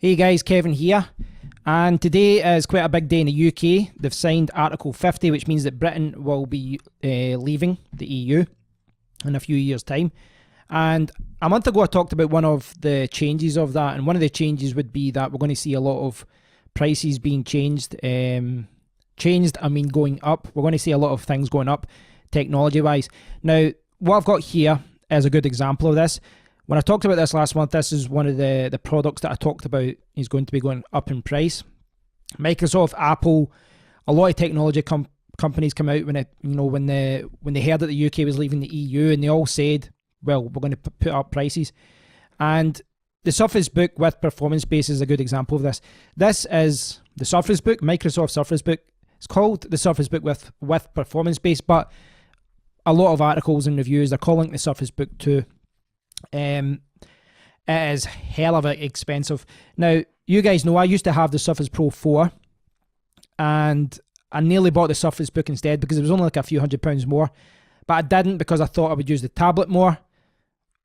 Hey guys, Kevin here, and today is quite a big day in the UK. They've signed Article 50, which means that Britain will be leaving the EU in a few years' time. And a month ago, I talked about one of the changes of that, and one of the changes would be that we're going to see a lot of prices being changed. Going up. We're going to see a lot of things going up, technology-wise. Now, what I've got here is a good example of this. When I talked about this last month, this is one of the products that I talked about is going to be going up in price. Microsoft, Apple, a lot of technology companies come out when they heard that the UK was leaving the EU, and they all said, well, we're going to put up prices. And the Surface Book with Performance Base is a good example of this. This is the Surface Book, Microsoft Surface Book. It's called the Surface Book with Performance Base, but a lot of articles and reviews are calling it the Surface Book 2. It is hell of expensive. Now, you guys know I used to have the Surface Pro 4, and I nearly bought the Surface Book instead because it was only like a few £100 more, but I didn't because I thought I would use the tablet more.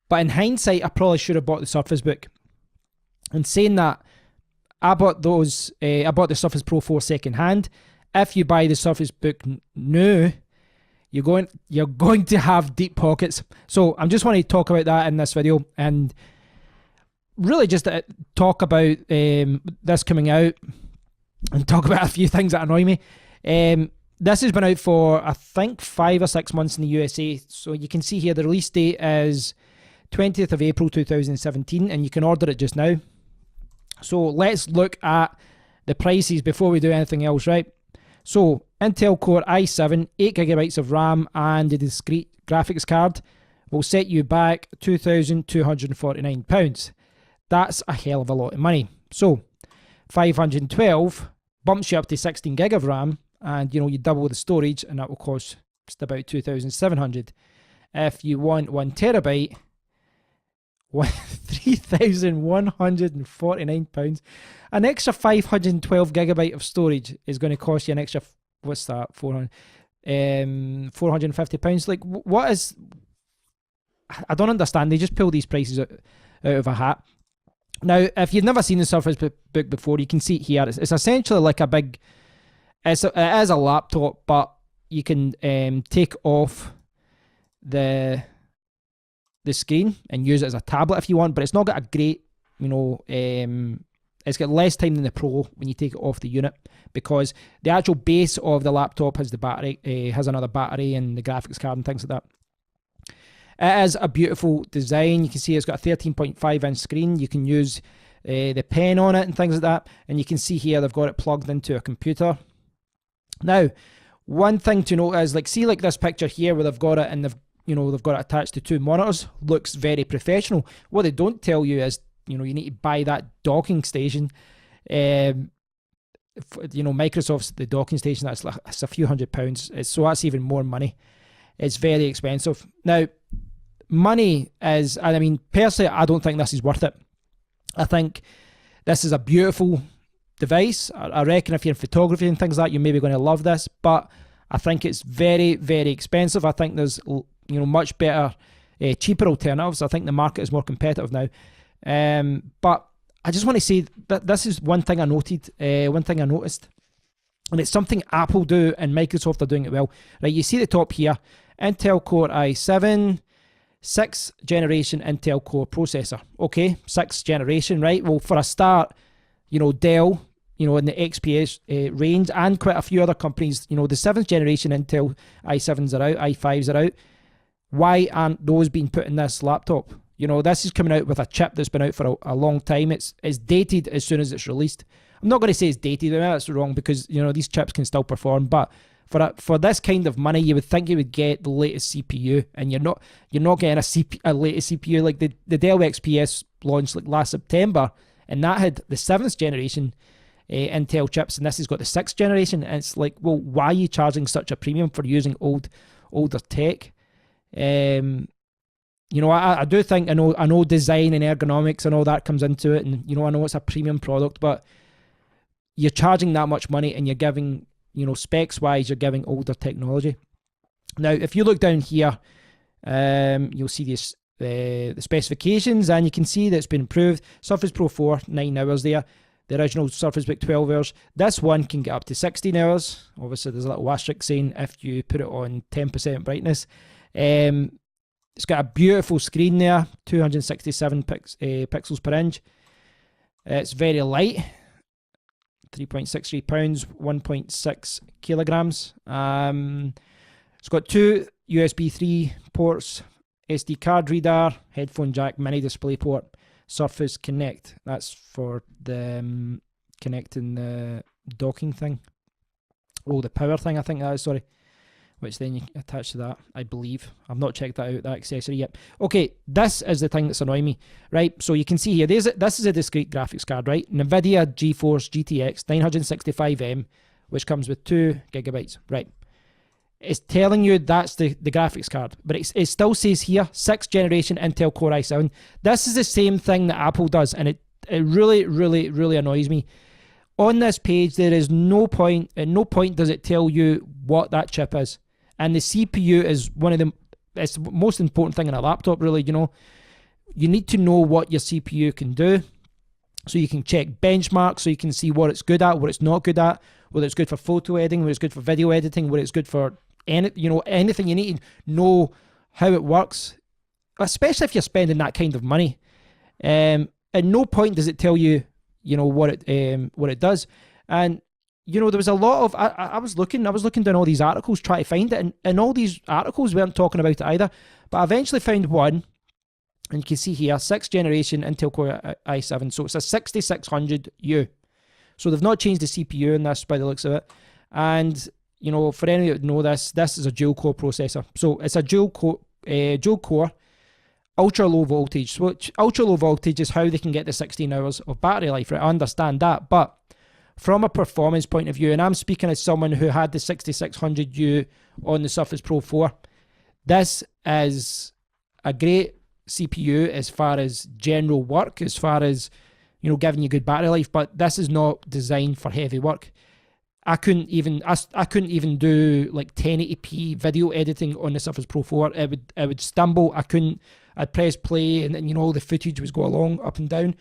But in hindsight, I probably should have bought the Surface Book. And saying that, I bought the Surface Pro 4 second hand. If you buy the Surface Book new, you're going to have deep pockets. So I'm just want to talk about that in this video, and really just talk about this coming out, and talk about a few things that annoy me. This has been out for, I think, 5 or 6 months in the USA. So you can see here the release date is 20th of April 2017, and you can order it just now. So let's look at the prices before we do anything else, right? So Intel Core i7, 8GB of RAM and a discrete graphics card will set you back £2,249. That's a hell of a lot of money. So 512 bumps you up to 16GB of RAM, and you double the storage, and that will cost just about 2,700. If you want 1TB, £3,149. An extra 512GB of storage is going to cost you an extra, what's that, £450. Like, what is, I don't understand. They just pull these prices out of a hat. Now, if you've never seen the Surface Book before, you can see it here. It's essentially like a big, it is a laptop, but you can take off the screen and use it as a tablet if you want, but it's not got a great, it's got less time than the Pro when you take it off the unit, because the actual base of the laptop has the battery, has another battery and the graphics card and things like that. It is a beautiful design. You can see it's got a 13.5-inch screen. You can use the pen on it and things like that, and you can see here they've got it plugged into a computer. Now, one thing to note is, see this picture here where they've got it and they've got it attached to 2 monitors. Looks very professional. What they don't tell you is, you need to buy that docking station. Microsoft's the docking station, it's a few £100s. So that's even more money. It's very expensive. Now, money is, personally, I don't think this is worth it. I think this is a beautiful device. I reckon if you're in photography and things like that, you're maybe going to love this, but I think it's very, very expensive. I think there's much better, cheaper alternatives. I think the market is more competitive now. But I just want to say that this is one thing I noticed, and it's something Apple do and Microsoft are doing it well. Right, you see the top here, Intel Core i7, 6th generation Intel Core processor. Okay, 6th generation, right? Well, for a start, Dell, in the XPS range, and quite a few other companies, the 7th generation Intel i7s are out, i5s are out. Why aren't those being put in this laptop? This is coming out with a chip that's been out for a long time. It's dated as soon as it's released. I'm not going to say it's dated, that's wrong, because these chips can still perform, but for this kind of money, you would think you would get the latest CPU, and you're not getting a latest CPU. Like the Dell XPS launched last September, and that had the 7th generation Intel chips, and this has got the 6th generation, and it's like, well, why are you charging such a premium for using older tech? I do think I know design and ergonomics and all that comes into it, and I know it's a premium product, but you're charging that much money and you're giving, specs wise, you're giving older technology. Now, if you look down here, you'll see this the specifications, and you can see that it's been improved. Surface Pro 4, 9 hours there. The original Surface Book 12 hours. This one can get up to 16 hours. Obviously, there's a little asterisk saying if you put it on 10% brightness. It's got a beautiful screen there, 267 pixels per inch. It's very light, 3.63 pounds, 1.6 kilograms. It's got 2 USB 3 ports, SD card reader, headphone jack, mini display port, Surface Connect. That's for the connecting the docking thing. Oh, the power thing, I think that is, sorry. Which then you attach to that, I believe. I've not checked that out, that accessory yet. Okay, this is the thing that's annoying me, right? So you can see here, this is a discrete graphics card, right? NVIDIA GeForce GTX 965M, which comes with 2 gigabytes, right? It's telling you that's the graphics card, but it still says here 6th generation Intel Core i7. This is the same thing that Apple does, and it really, really, really annoys me. On this page, there is no point, at no point does it tell you what that chip is. And the CPU is it's the most important thing in a laptop, really, you know. You need to know what your CPU can do, so you can check benchmarks, so you can see what it's good at, what it's not good at, whether it's good for photo editing, whether it's good for video editing, whether it's good for anything. You need to know how it works, especially if you're spending that kind of money. At no point does it tell you, what it does. And there was a lot of I was looking down all these articles trying to find it, and all these articles weren't talking about it either. But I eventually found one, and you can see here 6th generation Intel Core i7. So it's a 6600U. So they've not changed the CPU in this by the looks of it. And for any that know this is a dual core processor. So it's a dual core ultra low voltage. Which ultra low voltage is how they can get the 16 hours of battery life, right? I understand that, but from a performance point of view, and I'm speaking as someone who had the 6600U on the Surface Pro 4, this is a great CPU as far as general work, as far as giving you good battery life, but this is not designed for heavy work. I couldn't even do like 1080p video editing on the Surface Pro 4. It would stumble. I'd press play, and then all the footage was go along up and down.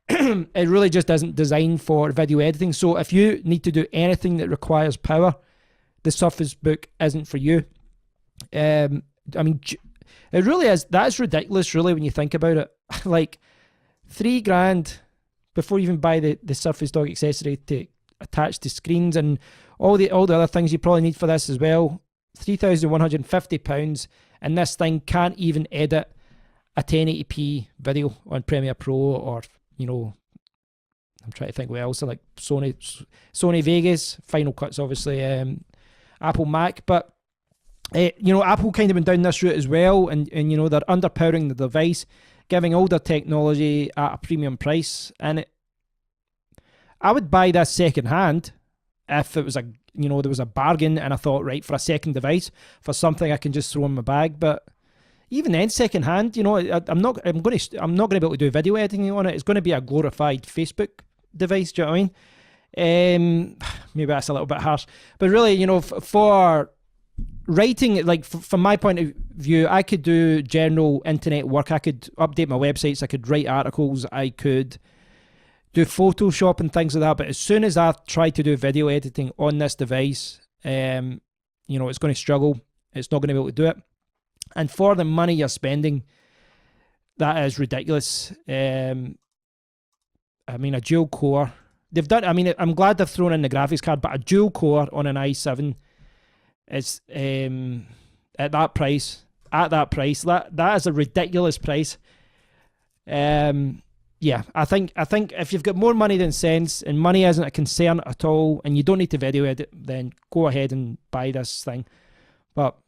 It really just isn't designed for video editing. So if you need to do anything that requires power, the Surface Book isn't for you. I mean, it really is. That's ridiculous, really, when you think about it. Like $3,000 before you even buy the Surface Dog accessory to attach to screens and all the other things you probably need for this as well. £3,150, and this thing can't even edit a 1080p video on Premiere Pro, or I'm trying to think what else, like Sony Vegas, Final Cut's obviously Apple Mac, but Apple kind of went down this route as well, and they're underpowering the device, giving older technology at a premium price, and I would buy this second hand if it was there was a bargain, and I thought, right, for a second device, for something I can just throw in my bag. But even then, second hand, I'm not going to be able to do video editing on it. It's going to be a glorified Facebook device. Do you know what I mean? Maybe that's a little bit harsh, but really, for writing, like from my point of view, I could do general internet work. I could update my websites. I could write articles. I could do Photoshop and things like that. But as soon as I try to do video editing on this device, it's going to struggle. It's not going to be able to do it. And for the money you're spending, that is ridiculous. I mean, a dual core. I'm glad they've thrown in the graphics card, but a dual core on an i7 is at that price. That is a ridiculous price. Yeah, I think if you've got more money than sense, and money isn't a concern at all, and you don't need to video edit, then go ahead and buy this thing. But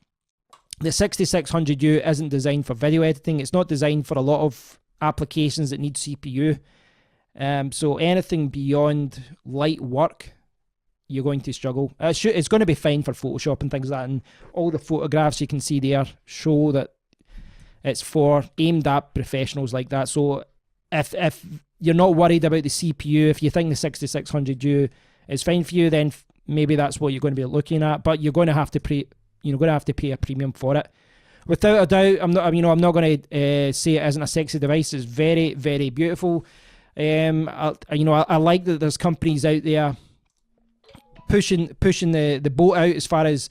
the 6600U isn't designed for video editing. It's not designed for a lot of applications that need CPU. So anything beyond light work, you're going to struggle. It's going to be fine for Photoshop and things like that, and all the photographs you can see there show that it's aimed at professionals like that. So if you're not worried about the CPU, if you think the 6600U is fine for you, then maybe that's what you're going to be looking at. But you're going to have to pay a premium for it. Without a doubt, I'm not going to say it isn't a sexy device. It's very, very beautiful. I like that there's companies out there pushing the boat out as far as,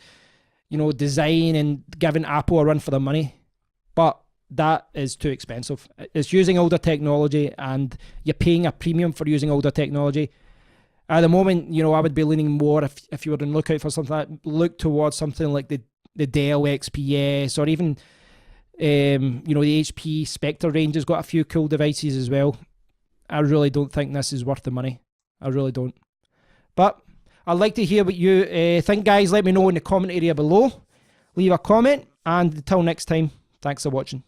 design and giving Apple a run for their money. But that is too expensive. It's using older technology, and you're paying a premium for using older technology. At the moment, I would be leaning more, if you were on the lookout for something, look towards something like the Dell XPS, or even the HP Spectre range has got a few cool devices as well. I really don't think this is worth the money. I really don't. But I'd like to hear what you think, guys. Let me know in the comment area below. Leave a comment, and until next time, thanks for watching.